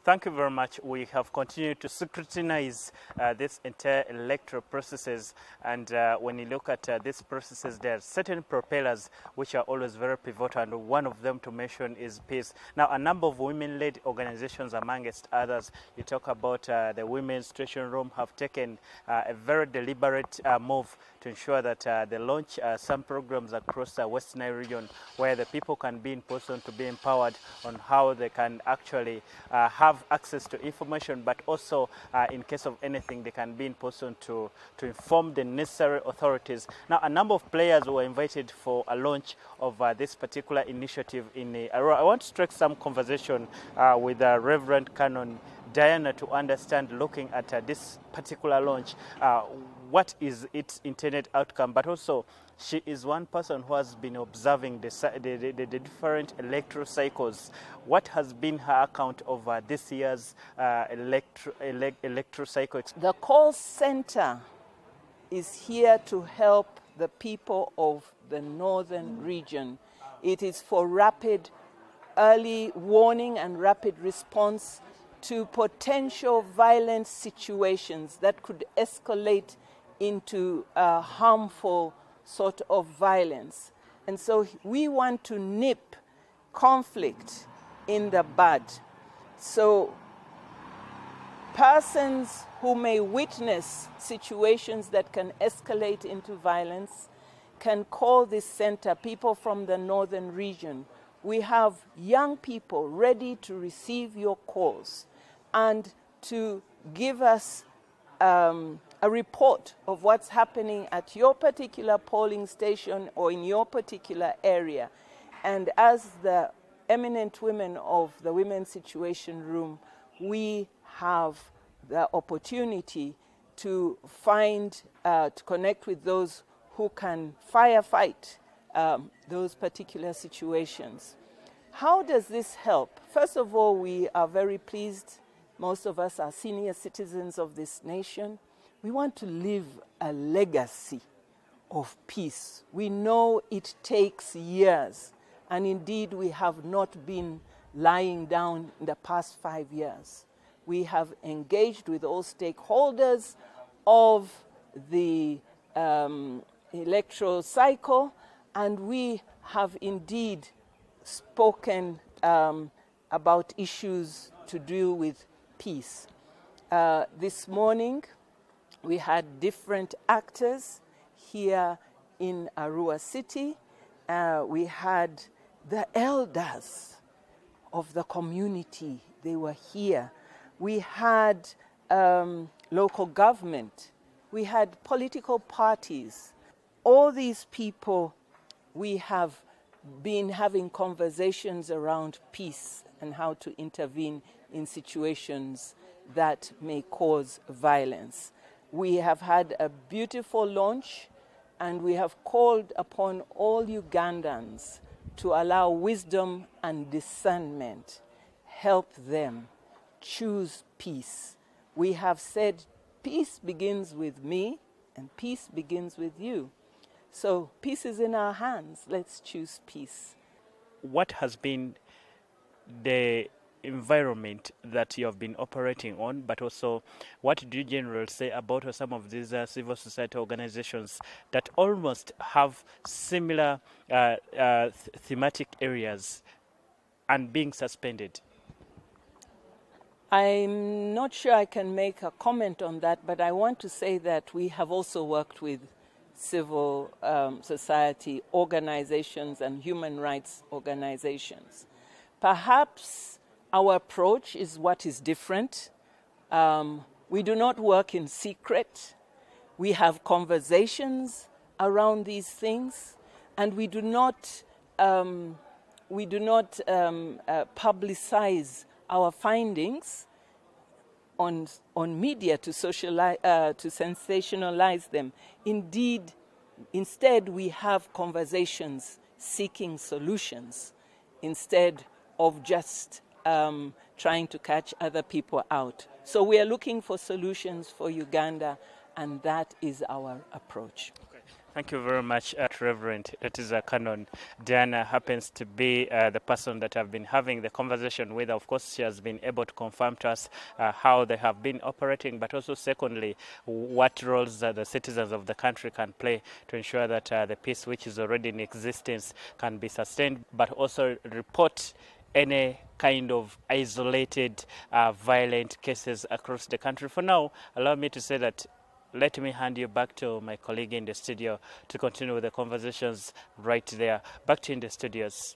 Thank you very much. We have continued to scrutinize this entire electoral processes, and when you look at these processes, there are certain propellers which are always very pivotal, and one of them to mention is peace. Now, a number of women-led organizations, amongst others, you talk about the Women's Situation Room, have taken a very deliberate move to ensure that they launch some programs across the West Nile region where the people can be in position to be empowered on how they can actually have access to information, but also in case of anything, they can be in position to inform the necessary authorities. Now, a number of players were invited for a launch of this particular initiative in Arua. I want to strike some conversation with Reverend Con Diana to understand, looking at this particular launch, what is its intended outcome, but also she is one person who has been observing the different electoral cycles. What has been her account of this year's electoral cycle? The call center is here to help the people of the northern region. It is for rapid early warning and rapid response to potential violent situations that could escalate into harmful sort of violence. And so we want to nip conflict in the bud. So persons who may witness situations that can escalate into violence can call this center, people from the northern region. We have young people ready to receive your calls and to give us a report of what's happening at your particular polling station or in your particular area. And as the eminent women of the Women's Situation Room, we have the opportunity to to connect with those who can firefight those particular situations. How does this help? First of all, we are very pleased. Most of us are senior citizens of this nation. We want to leave a legacy of peace. We know it takes years, and indeed we have not been lying down in the past 5 years. We have engaged with all stakeholders of the electoral cycle, and we have indeed spoken about issues to do with peace. This morning, we had different actors here in Arua City. We had the elders of the community. They were here. We had local government. We had political parties. All these people, we have been having conversations around peace and how to intervene in situations that may cause violence. We have had a beautiful launch, and we have called upon all Ugandans to allow wisdom and discernment. Help them choose peace. We have said peace begins with me and peace begins with you. So peace is in our hands. Let's choose peace. What has been the environment that you have been operating on, but also what do you generally say about some of these civil society organizations that almost have similar thematic areas and being suspended? I'm not sure I can make a comment on that, but I want to say that we have also worked with civil society organizations and human rights organizations. Perhaps our approach is what is different. We do not work in secret. We have conversations around these things, and we do not publicize our findings on media to sensationalize them. Instead, we have conversations seeking solutions instead of just trying to catch other people out. So we are looking for solutions for Uganda, and that is our approach. Okay. Thank you very much, Reverend. That is Canon Diana happens to be the person that I've been having the conversation with. Of course, she has been able to confirm to us how they have been operating, but also secondly, what roles the citizens of the country can play to ensure that the peace which is already in existence can be sustained, but also report any kind of isolated violent cases across the country. For now, allow me to say that let me hand you back to my colleague in the studio to continue with the conversations right there. Back to you in the studios.